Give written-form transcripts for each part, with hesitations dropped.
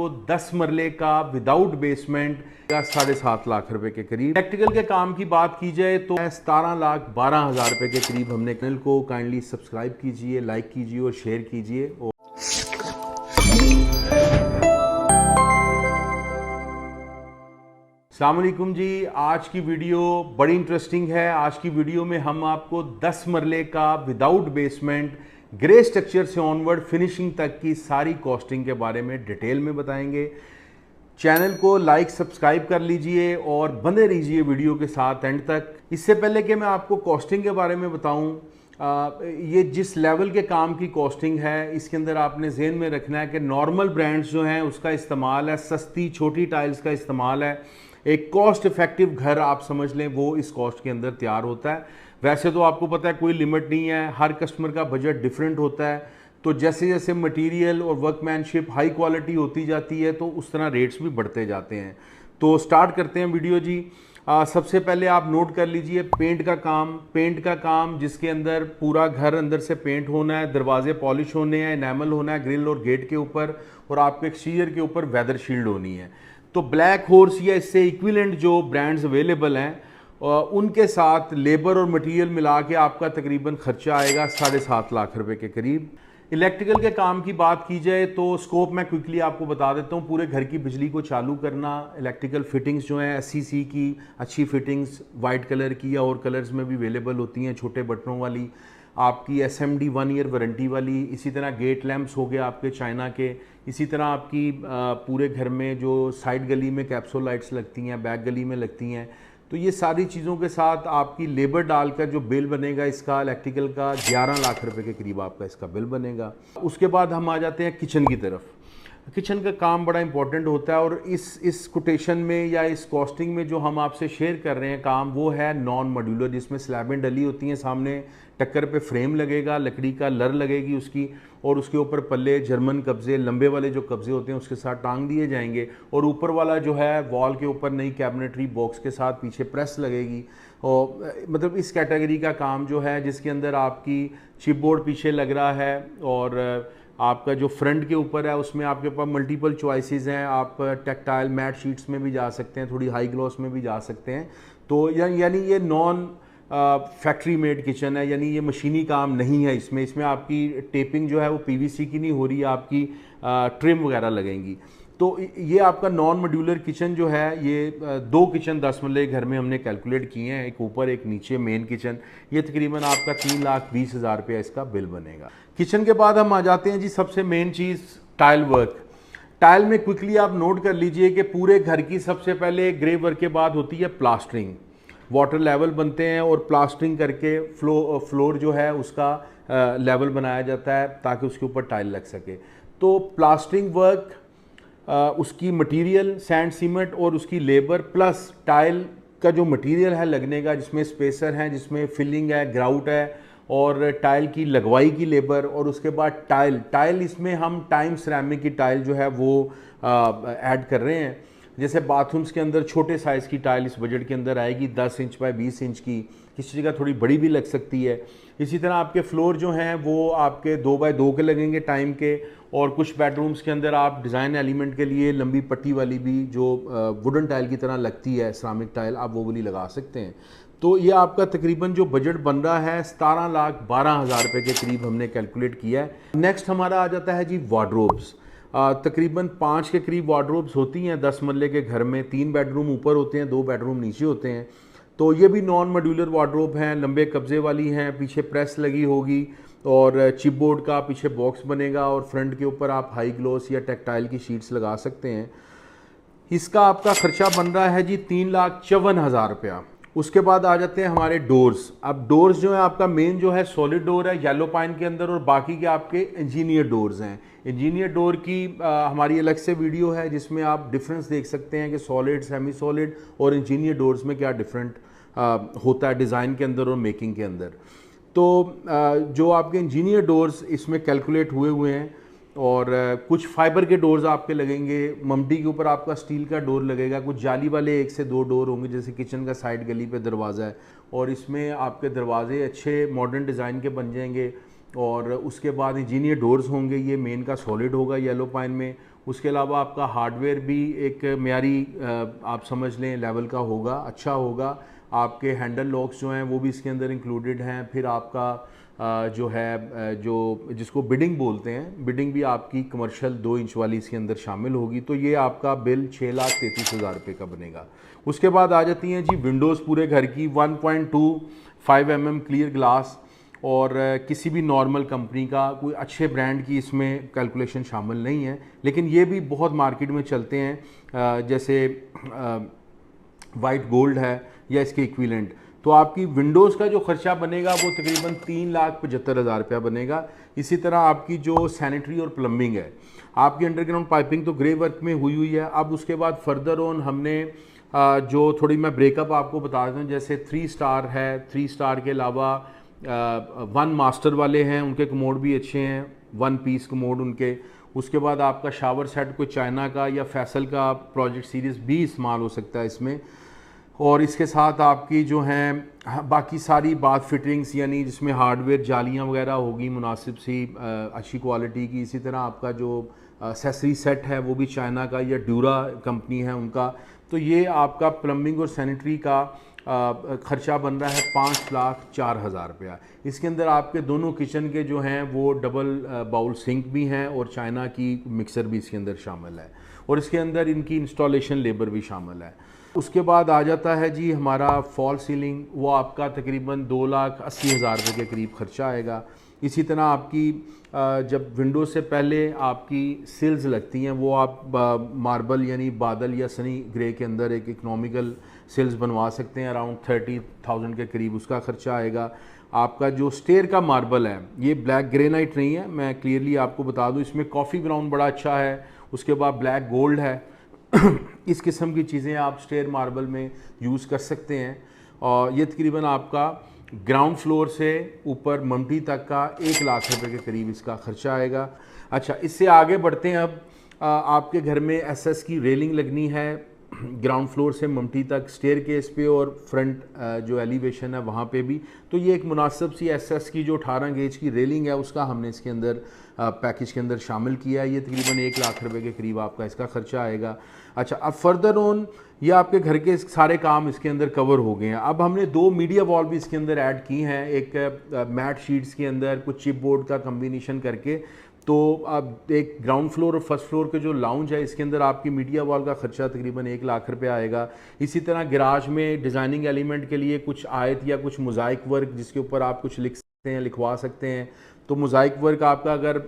तो 10 मरले का विदाउट बेसमेंट का 7.5 लाख रुपए के करीब। प्रैक्टिकल के काम की बात की जाए तो 17,12,000 रुपए के करीब। हमने चैनल को काइंडली सब्सक्राइब कीजिए, लाइक कीजिए और शेयर कीजिए। और अस्सलाम वालेकुम जी, आज की वीडियो बड़ी इंटरेस्टिंग है। आज की वीडियो में हम आपको 10 मरले का विदाउट बेसमेंट ग्रे स्ट्रक्चर से ऑनवर्ड फिनिशिंग तक की सारी कॉस्टिंग के बारे में डिटेल में बताएंगे। चैनल को लाइक सब्सक्राइब कर लीजिए और बने रहिए वीडियो के साथ एंड तक। इससे पहले कि मैं आपको कॉस्टिंग के बारे में बताऊं, ये जिस लेवल के काम की कॉस्टिंग है इसके अंदर आपने ज़हन में रखना है कि नॉर्मल ब्रांड्स जो हैं उसका इस्तेमाल है, सस्ती छोटी टाइल्स का इस्तेमाल है। एक कॉस्ट इफेक्टिव घर आप समझ लें वो इस कॉस्ट के अंदर तैयार होता है। वैसे तो आपको पता है कोई लिमिट नहीं है, हर कस्टमर का बजट डिफरेंट होता है। तो जैसे जैसे मटेरियल और वर्कमैनशिप हाई क्वालिटी होती जाती है तो उस तरह रेट्स भी बढ़ते जाते हैं। तो स्टार्ट करते हैं वीडियो जी। सबसे पहले आप नोट कर लीजिए पेंट का काम जिसके अंदर पूरा घर अंदर से पेंट होना है, दरवाजे पॉलिश होने हैं, एनामल होना है ग्रिल और गेट के ऊपर, और आपके एक्सटीरियर के ऊपर वेदर शील्ड होनी है। तो ब्लैक हॉर्स या इससे इक्विवेलेंट जो ब्रांड्स अवेलेबल हैं उनके साथ लेबर और मटेरियल मिला के आपका तकरीबन खर्चा आएगा 7.5 लाख रुपए के करीब। इलेक्ट्रिकल के काम की बात की जाए तो स्कोप मैं क्विकली आपको बता देता हूँ। पूरे घर की बिजली को चालू करना, इलेक्ट्रिकल फिटिंग्स जो हैं SCC की अच्छी फिटिंग्स वाइट कलर की या और कलर्स में भी अवेलेबल होती हैं, छोटे बटनों वाली, आपकी SMD 1 ईयर वारंटी वाली। इसी तरह गेट लैंप्स हो गए आपके चाइना के। इसी तरह आपकी पूरे घर में जो साइड गली में कैप्सूल लाइट्स लगती हैं, बैक गली में लगती हैं, तो ये सारी चीज़ों के साथ आपकी लेबर डालकर जो बिल बनेगा इसका इलेक्ट्रिकल का 11 लाख रुपए के करीब आपका इसका बिल बनेगा। उसके बाद हम आ जाते हैं किचन की तरफ। किचन का काम बड़ा इंपॉर्टेंट होता है और इस कोटेशन में या इस कॉस्टिंग में जो हम आपसे शेयर कर रहे हैं काम, वो है नॉन मॉड्यूलर, जिसमें स्लैबें डली होती हैं, सामने टक्कर पे फ्रेम लगेगा, लकड़ी का लर लगेगी उसकी, और उसके ऊपर पल्ले जर्मन कब्जे, लंबे वाले जो कब्जे होते हैं उसके साथ टांग दिए जाएंगे, और ऊपर वाला जो है वॉल के ऊपर नई कैबिनेटरी बॉक्स के साथ पीछे प्रेस लगेगी। और मतलब इस कैटेगरी का काम जो है जिसके अंदर आपकी चिपबोर्ड पीछे लग रहा है, और आपका जो फ्रंट के ऊपर है उसमें आपके पास मल्टीपल चॉइसेस हैं। आप टेक्टाइल मैट शीट्स में भी जा सकते हैं, थोड़ी हाई ग्लॉस में भी जा सकते हैं। तो यानी ये नॉन फैक्ट्री मेड किचन है, यानी ये मशीनी काम नहीं है। इसमें आपकी टेपिंग जो है वो PVC की नहीं हो रही है, आपकी ट्रिम वगैरह लगेंगी। तो ये आपका नॉन मॉड्यूलर किचन जो है, ये 2 किचन 10 मरले घर में हमने कैलकुलेट किए हैं, एक ऊपर एक नीचे मेन किचन। ये तकरीबन आपका 3,20,000 रुपया इसका बिल बनेगा। किचन के बाद हम आ जाते हैं जी सबसे मेन चीज़, टाइल वर्क। टाइल में क्विकली आप नोट कर लीजिए कि पूरे घर की सबसे पहले ग्रे वर्क के बाद होती है प्लास्टरिंग। वाटर लेवल बनते हैं और प्लास्टरिंग करके फ्लोर जो है उसका लेवल बनाया जाता है ताकि उसके ऊपर टाइल लग सके। तो प्लास्टरिंग वर्क, उसकी मटेरियल सैंड सीमेंट और उसकी लेबर प्लस टाइल का जो मटेरियल है लगने का, जिसमें स्पेसर हैं, जिसमें फिलिंग है, ग्राउट है, और टाइल की लगवाई की लेबर, और उसके बाद टाइल इसमें हम टाइम सिरेमिक की टाइल जो है वो ऐड कर रहे हैं। जैसे बाथरूम्स के अंदर छोटे साइज़ की टाइल इस बजट के अंदर आएगी 10 इंच बाय 20 इंच की, किसी जगह थोड़ी बड़ी भी लग सकती है। इसी तरह आपके फ्लोर जो हैं वो आपके 2 बाय 2 के लगेंगे टाइम के, और कुछ बेडरूम्स के अंदर आप डिज़ाइन एलिमेंट के लिए लंबी पट्टी वाली भी जो वुडन टाइल की तरह लगती है, सिरेमिक टाइल, आप वो वाली लगा सकते हैं। तो ये आपका तकरीबन जो बजट बन रहा है 17,12,000 रुपये के करीब हमने कैलकुलेट किया है। नेक्स्ट हमारा आ जाता है जी वार्डरोब्स। तकरीबन 5 के करीब वार्डरोब्स होती हैं 10 मरले के घर में। 3 बेडरूम ऊपर होते हैं, 2 बेडरूम नीचे होते हैं। तो ये भी नॉन मॉड्यूलर वार्डरोब हैं, लंबे कब्जे वाली हैं, पीछे प्रेस लगी होगी, और चिपबोर्ड का पीछे बॉक्स बनेगा, और फ्रंट के ऊपर आप हाई ग्लॉस या टेक्टाइल की शीट्स लगा सकते हैं। इसका आपका खर्चा बन रहा है जी 3,54,000 रुपया। उसके बाद आ जाते हैं हमारे डोर्स। अब डोर्स जो है आपका मेन जो है सॉलिड डोर है येलो पाइन के अंदर, और बाकी के आपके इंजीनियर डोर्स हैं। इंजीनियर डोर की हमारी अलग से वीडियो है जिसमें आप डिफरेंस देख सकते हैं कि सॉलिड, सेमी सॉलिड और इंजीनियर डोर्स में क्या डिफरेंट होता है डिज़ाइन के अंदर और मेकिंग के अंदर। तो जो आपके इंजीनियर डोर्स इसमें कैलकुलेट हुए हैं, और कुछ फाइबर के डोर्स आपके लगेंगे। ममटी के ऊपर आपका स्टील का डोर लगेगा, कुछ जाली वाले 1 से 2 डोर होंगे, जैसे किचन का साइड गली पे दरवाज़ा है, और इसमें आपके दरवाजे अच्छे मॉडर्न डिज़ाइन के बन जाएंगे। और उसके बाद इंजीनियर डोर्स होंगे, ये मेन का सॉलिड होगा येलो पाइन में। उसके अलावा आपका हार्डवेयर भी एक मेयारी आप समझ लें लेवल का होगा, अच्छा होगा। आपके हैंडल लॉक्स जो हैं वो भी इसके अंदर इंक्लूडेड हैं। फिर आपका जो है जो जिसको बिडिंग बोलते हैं, बिडिंग भी आपकी कमर्शियल 2 इंच वाली इसके अंदर शामिल होगी। तो ये आपका बिल 6,33,000 रुपये का बनेगा। उसके बाद आ जाती हैं जी विंडोज़ पूरे घर की 1.25 mm क्लियर ग्लास, और किसी भी नॉर्मल कंपनी का कोई अच्छे ब्रांड की इसमें कैलकुलेशन शामिल नहीं है, लेकिन ये भी बहुत मार्केट में चलते हैं, जैसे वाइट गोल्ड है या इसके इक्विवेलेंट। तो आपकी विंडोज़ का जो खर्चा बनेगा वो तकरीबन 3,75,000 रुपया बनेगा। इसी तरह आपकी जो सैनिटरी और प्लम्बिंग है, आपकी अंडरग्राउंड पाइपिंग तो ग्रे वर्क में हुई है। अब उसके बाद फर्दर ऑन हमने जो थोड़ी मैं ब्रेकअप आपको बता देता हूँ, जैसे 3 स्टार है, 3 स्टार के अलावा 1 मास्टर वाले हैं, उनके कमोड भी अच्छे हैं, 1 पीस कमोड उनके। उसके बाद आपका शावर सेट कोई चाइना का या फैसल का प्रोजेक्ट सीरीज़ भी इस्तेमाल हो सकता है इसमें। और इसके साथ आपकी जो हैं बाकी सारी बात फिटिंग्स, यानी जिसमें हार्डवेयर जालियां वगैरह होगी मुनासिब सी अच्छी क्वालिटी की। इसी तरह आपका जो एक्सेसरी सेट है वो भी चाइना का या ड्यूरा कंपनी है उनका। तो ये आपका प्लम्बिंग और सैनिटरी का खर्चा बन रहा है 5,04,000 रुपया। इसके अंदर आपके दोनों किचन के जो हैं वो डबल बाउल सिंक भी हैं और चाइना की मिक्सर भी इसके अंदर शामिल है, और इसके अंदर इनकी इंस्टॉलेशन लेबर भी शामिल है। उसके बाद आ जाता है जी हमारा फॉल सीलिंग, वो आपका तकरीबन 2,80,000 रुपये के करीब खर्चा आएगा। इसी तरह आपकी जब विंडो से पहले आपकी सिल्स लगती हैं वो आप मार्बल यानी बादल या सनी ग्रे के अंदर एक इकनॉमिकल सिल्स बनवा सकते हैं, अराउंड 30,000 के करीब उसका खर्चा आएगा। आपका जो स्टेयर का मार्बल है ये ब्लैक ग्रेनाइट नहीं है, मैं क्लियरली आपको बता दूं, इसमें कॉफ़ी ब्राउन बड़ा अच्छा है। उसके बाद ब्लैक गोल्ड है इस किस्म की चीज़ें आप स्टेयर मार्बल में यूज़ कर सकते हैं। और ये तकरीबन आपका ग्राउंड फ्लोर से ऊपर ममटी तक का 1,00,000 रुपये के करीब इसका खर्चा आएगा। अच्छा, इससे आगे बढ़ते हैं। अब आपके घर में एसएस की रेलिंग लगनी है ग्राउंड फ्लोर से ममटी तक, स्टेयर केस पे और फ्रंट जो एलिवेशन है वहाँ पे भी। तो ये एक मुनासिब सी एसएस की जो 18 गेज की रेलिंग है उसका हमने इसके अंदर पैकेज के अंदर शामिल किया है। ये तकरीबन 1,00,000 रुपये के करीब आपका इसका खर्चा आएगा। अच्छा, अब फर्दर ऑन ये आपके घर के सारे काम इसके अंदर कवर हो गए हैं। अब हमने 2 मीडिया वॉल भी इसके अंदर ऐड की हैं, एक मैट शीट्स के अंदर कुछ चिप बोर्ड का कम्बिनेशन करके। तो अब एक ग्राउंड फ्लोर और फर्स्ट फ्लोर के जो लाउंज है इसके अंदर आपकी मीडिया वॉल का खर्चा तकरीबन 1,00,000 रुपये आएगा। इसी तरह गैराज में डिज़ाइनिंग एलिमेंट के लिए कुछ आयत या कुछ मोज़ाइक वर्क जिसके ऊपर आप कुछ लिख सकते हैं, लिखवा सकते हैं। तो मोज़ाइक वर्क आपका अगर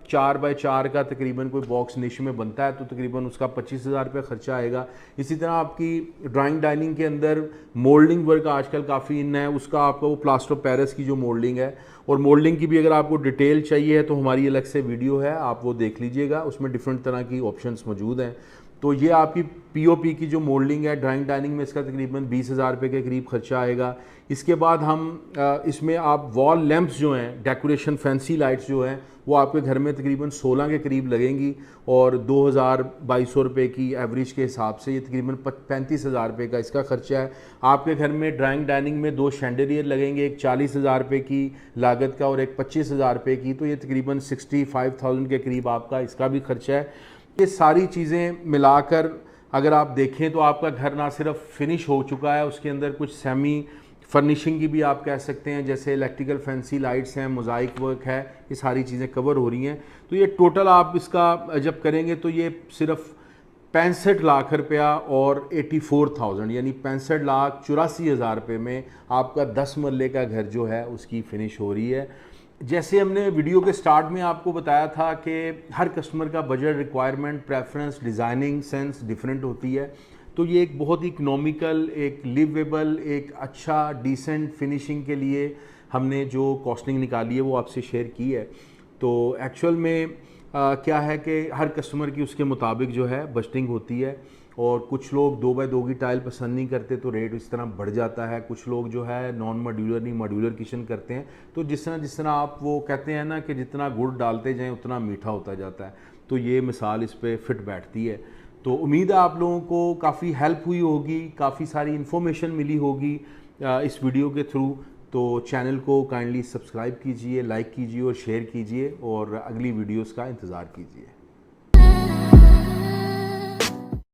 4x4 का तकरीबन कोई बॉक्स निश में बनता है तो तकरीबन उसका 25,000 रुपये खर्चा आएगा। इसी तरह आपकी ड्राइंग डाइनिंग के अंदर मोल्डिंग वर्क आजकल काफ़ी इन है, उसका आपका वो प्लास्टर ऑफ पेरिस की जो मोल्डिंग है, और मोल्डिंग की भी अगर आपको डिटेल चाहिए है तो हमारी अलग से वीडियो है, आप वो देख लीजिएगा, उसमें डिफरेंट तरह की ऑप्शंस मौजूद हैं। तो ये आपकी पीओपी की जो मोल्डिंग है ड्राइंग डाइनिंग में, इसका तकरीबन 20,000 रुपये के करीब खर्चा आएगा। इसके बाद हम इसमें आप वॉल लैंप्स जो हैं, डेकोरेशन फैंसी लाइट्स जो हैं, वो आपके घर में तकरीबन 16 के करीब लगेंगी, और 2,200 रुपये की एवरेज के हिसाब से ये तकरीबन 35,000 रुपये का इसका खर्चा है। आपके घर में ड्राइंग डाइनिंग में 2 शैंडलियर लगेंगे, एक 40,000 रुपये की लागत का और एक 25,000 रुपये की, तो ये तकरीबन 65,000 के करीब आपका इसका भी खर्चा है। ये सारी चीज़ें मिलाकर अगर आप देखें तो आपका घर ना सिर्फ फिनिश हो चुका है, उसके अंदर कुछ सेमी फर्निशिंग की भी आप कह सकते हैं, जैसे इलेक्ट्रिकल फैंसी लाइट्स हैं, मोज़ाइक वर्क है, ये सारी चीज़ें कवर हो रही हैं। तो ये टोटल आप इसका जब करेंगे तो ये सिर्फ 65 लाख रुपया और 84,000 यानी 65,84,000 रुपये में आपका 10 मरले का घर जो है उसकी फ़िनिश हो रही है। जैसे हमने वीडियो के स्टार्ट में आपको बताया था कि हर कस्टमर का budget, requirement, preference, designing sense different होती है। तो ये एक बहुत ही इकनॉमिकल, एक लिवेबल, एक अच्छा डिसेंट फिनिशिंग के लिए हमने जो कॉस्टिंग निकाली है वो आपसे शेयर की है। तो एक्चुअल में क्या है कि हर कस्टमर की उसके मुताबिक जो है बजटिंग होती है, और कुछ लोग 2x2 की टाइल पसंद नहीं करते तो रेट इस तरह बढ़ जाता है। कुछ लोग जो है नॉन मॉड्यूलर नहीं मॉड्यूलर किचन करते हैं। तो जिस तरह आप वो कहते हैं ना कि जितना गुड़ डालते जाएं उतना मीठा होता जाता है, तो ये मिसाल इस पर फिट बैठती है। तो उम्मीद है आप लोगों को काफ़ी हेल्प हुई होगी, काफ़ी सारी इन्फॉर्मेशन मिली होगी इस वीडियो के थ्रू। तो चैनल को काइंडली सब्सक्राइब कीजिए, लाइक कीजिए और शेयर कीजिए, और अगली वीडियोस का इंतज़ार कीजिए।